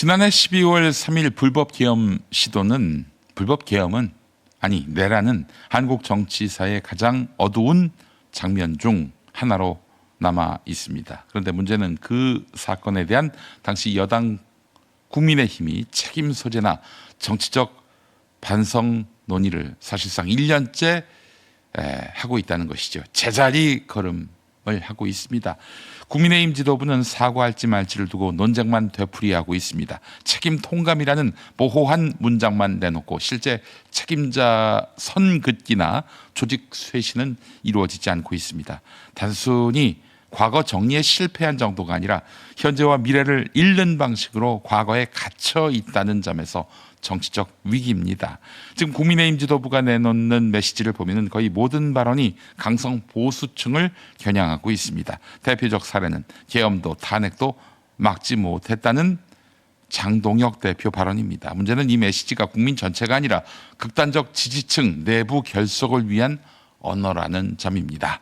지난해 12월 3일 내란은 한국 정치사의 가장 어두운 장면 중 하나로 남아 있습니다. 그런데 문제는 그 사건에 대한 당시 여당 국민의힘이 책임 소재나 정치적 반성 논의를 사실상 1년째 하고 있다는 것이죠. 제자리 걸음을 하고 있습니다. 국민의힘 지도부는 사과할지 말지를 두고 논쟁만 되풀이하고 있습니다. 책임 통감이라는 모호한 문장만 내놓고 실제 책임자 선긋기나 조직 쇄신은 이루어지지 않고 있습니다. 단순히 과거 정리에 실패한 정도가 아니라 현재와 미래를 잃는 방식으로 과거에 갇혀 있다는 점에서 정치적 위기입니다. 지금 국민의힘 지도부가 내놓는 메시지를 보면 거의 모든 발언이 강성 보수층을 겨냥하고 있습니다. 대표적 사례는 계엄도 탄핵도 막지 못했다는 장동혁 대표 발언입니다. 문제는 이 메시지가 국민 전체가 아니라 극단적 지지층 내부 결속을 위한 언어라는 점입니다.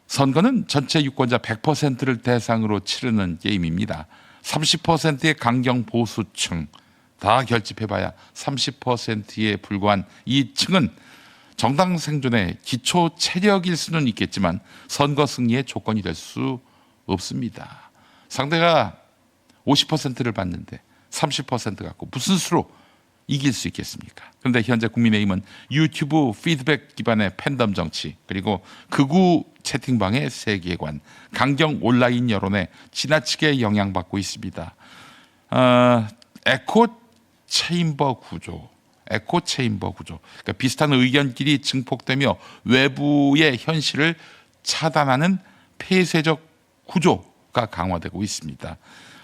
선거는 전체 유권자 100%를 대상으로 치르는 게임입니다. 30%의 강경 보수층 다 결집해봐야 30%에 불과한 이 층은 정당 생존의 기초 체력일 수는 있겠지만 선거 승리의 조건이 될 수 없습니다. 상대가 50%를 받는데 30% 갖고 무슨 수로 이길 수 있겠습니까? 그런데 현재 국민의힘은 유튜브 피드백 기반의 팬덤 정치, 그리고 극우 채팅방의 세계관, 강경 온라인 여론에 지나치게 영향받고 있습니다. 에코 체인버 구조, 그러니까 비슷한 의견끼리 증폭되며 외부의 현실을 차단하는 폐쇄적 구조가 강화되고 있습니다.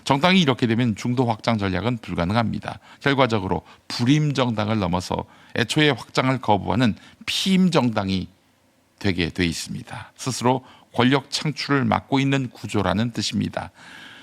정당이 이렇게 되면 중도 확장 전략은 불가능합니다. 결과적으로 불임 정당을 넘어서 애초에 확장을 거부하는 피임 정당이 되게 돼 있습니다. 스스로 권력 창출을 막고 있는 구조라는 뜻입니다.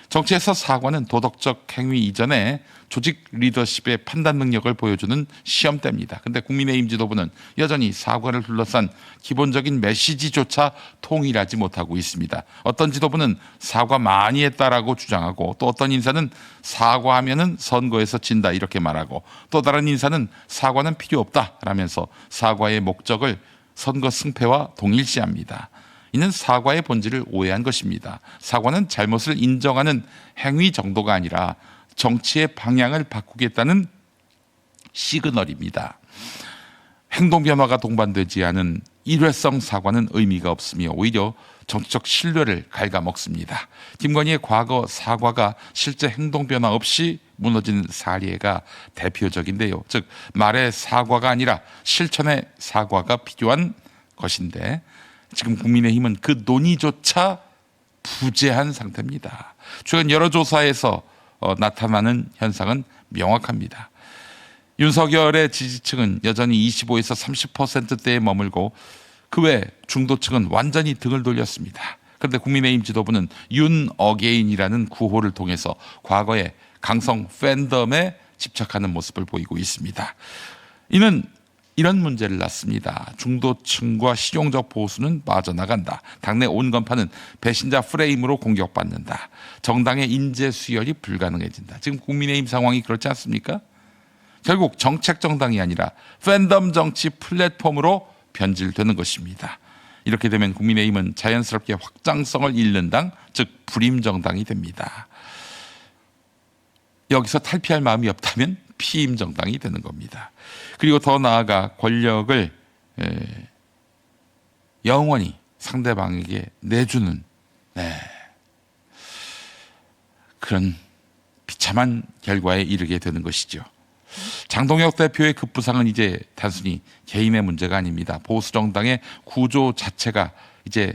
정치에서 사과는 도덕적 행위 이전에 조직 리더십의 판단 능력을 보여주는 시험대입니다. 그런데 국민의힘 지도부는 여전히 사과를 둘러싼 기본적인 메시지조차 통일하지 못하고 있습니다. 어떤 지도부는 사과 많이 했다라고 주장하고, 또 어떤 인사는 사과하면은 선거에서 진다 이렇게 말하고, 또 다른 인사는 사과는 필요 없다라면서 사과의 목적을 선거 승패와 동일시합니다. 이는 사과의 본질을 오해한 것입니다. 사과는 잘못을 인정하는 행위 정도가 아니라 정치의 방향을 바꾸겠다는 시그널입니다. 행동 변화가 동반되지 않은 일회성 사과는 의미가 없으며 오히려 정치적 신뢰를 갉아먹습니다. 김건희의 과거 사과가 실제 행동 변화 없이 무너진 사례가 대표적인데요. 즉 말의 사과가 아니라 실천의 사과가 필요한 것인데, 지금 국민의힘은 그 논의조차 부재한 상태입니다. 최근 여러 조사에서 나타나는 현상은 명확합니다. 윤석열의 지지층은 여전히 25에서 30%대에 머물고 그 외 중도층은 완전히 등을 돌렸습니다. 그런데 국민의힘 지도부는 윤 어게인이라는 구호를 통해서 과거의 강성 팬덤에 집착하는 모습을 보이고 있습니다. 이는 이런 문제를 낳습니다. 중도층과 실용적 보수는 빠져나간다. 당내 온건파는 배신자 프레임으로 공격받는다. 정당의 인재 수혈이 불가능해진다. 지금 국민의힘 상황이 그렇지 않습니까? 결국 정책 정당이 아니라 팬덤 정치 플랫폼으로 변질되는 것입니다. 이렇게 되면 국민의힘은 자연스럽게 확장성을 잃는 당, 즉 불임 정당이 됩니다. 여기서 탈피할 마음이 없다면 피임 정당이 되는 겁니다. 그리고 더 나아가 권력을 영원히 상대방에게 내주는 그런 비참한 결과에 이르게 되는 것이죠. 장동혁 대표의 급부상은 이제 단순히 개인의 문제가 아닙니다. 보수 정당의 구조 자체가 이제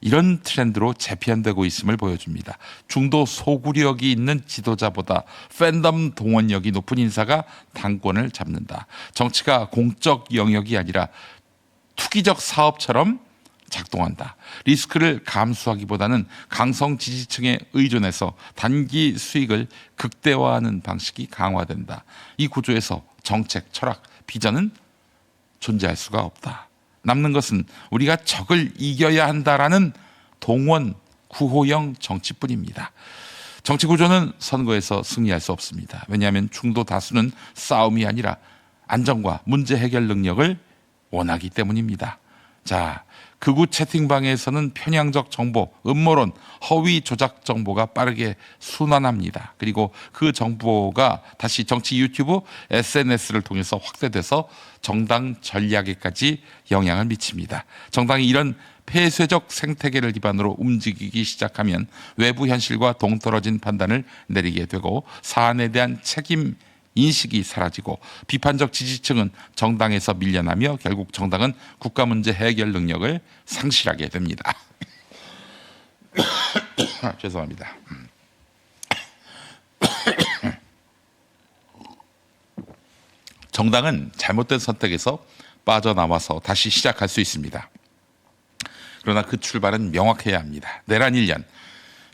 이런 트렌드로 재편되고 있음을 보여줍니다. 중도 소구력이 있는 지도자보다 팬덤 동원력이 높은 인사가 당권을 잡는다. 정치가 공적 영역이 아니라 투기적 사업처럼 작동한다. 리스크를 감수하기보다는 강성 지지층에 의존해서 단기 수익을 극대화하는 방식이 강화된다. 이 구조에서 정책, 철학, 비전은 존재할 수가 없다. 남는 것은 우리가 적을 이겨야 한다라는 동원 구호형 정치뿐입니다. 정치 구조는 선거에서 승리할 수 없습니다. 왜냐하면 중도 다수는 싸움이 아니라 안정과 문제 해결 능력을 원하기 때문입니다. 자, 극우 채팅방에서는 편향적 정보, 음모론, 허위 조작 정보가 빠르게 순환합니다. 그리고 그 정보가 다시 정치 유튜브, SNS를 통해서 확대돼서 정당 전략에까지 영향을 미칩니다. 정당이 이런 폐쇄적 생태계를 기반으로 움직이기 시작하면 외부 현실과 동떨어진 판단을 내리게 되고 사안에 대한 책임 인식이 사라지고 비판적 지지층은 정당에서 밀려나며 결국 정당은 국가 문제 해결 능력을 상실하게 됩니다. 죄송합니다. 정당은 잘못된 선택에서 빠져나와서 다시 시작할 수 있습니다. 그러나 그 출발은 명확해야 합니다. 내란 1년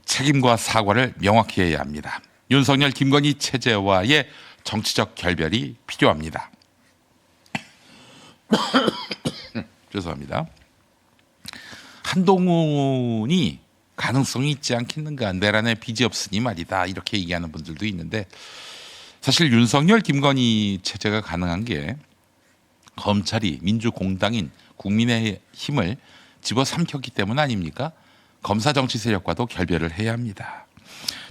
책임과 사과를 명확히 해야 합니다. 윤석열, 김건희 체제와의 정치적 결별이 필요합니다. 죄송합니다. 한동훈이 가능성이 있지 않겠는가, 내란에 빚이 없으니 말이다, 이렇게 얘기하는 분들도 있는데, 사실 윤석열, 김건희 체제가 가능한 게 검찰이 민주공당인 국민의힘을 집어삼켰기 때문 아닙니까? 검사 정치 세력과도 결별을 해야 합니다.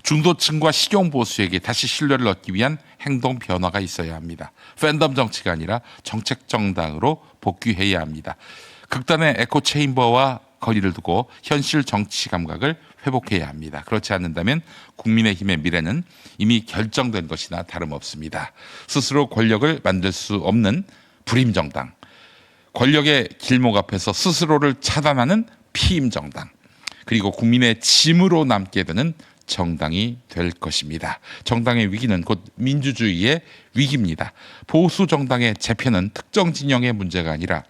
중도층과 실용보수에게 다시 신뢰를 얻기 위한 행동 변화가 있어야 합니다. 팬덤 정치가 아니라 정책 정당으로 복귀해야 합니다. 극단의 에코 체인버와 거리를 두고 현실 정치 감각을 회복해야 합니다. 그렇지 않는다면 국민의힘의 미래는 이미 결정된 것이나 다름없습니다. 스스로 권력을 만들 수 없는 불임 정당, 권력의 길목 앞에서 스스로를 차단하는 피임 정당, 그리고 국민의 짐으로 남게 되는 정당이 될 것입니다. 정당의 위기는 곧 민주주의의 위기입니다. 보수 정당의 재편은 특정 진영의 문제가 아니라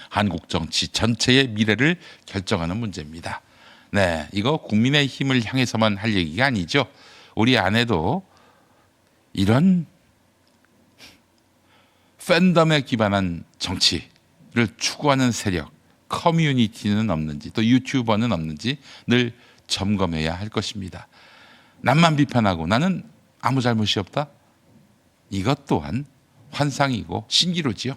한국 정치 전체의 미래를 결정하는 문제입니다. 네, 이거 국민의힘을 향해서만 할 얘기가 아니죠. 우리 안에도 이런 팬덤에 기반한 정치를 추구하는 세력, 커뮤니티는 없는지, 또 유튜버는 없는지 늘 점검해야 할 것입니다. 남만 비판하고 나는 아무 잘못이 없다? 이것 또한 환상이고 신기루지요.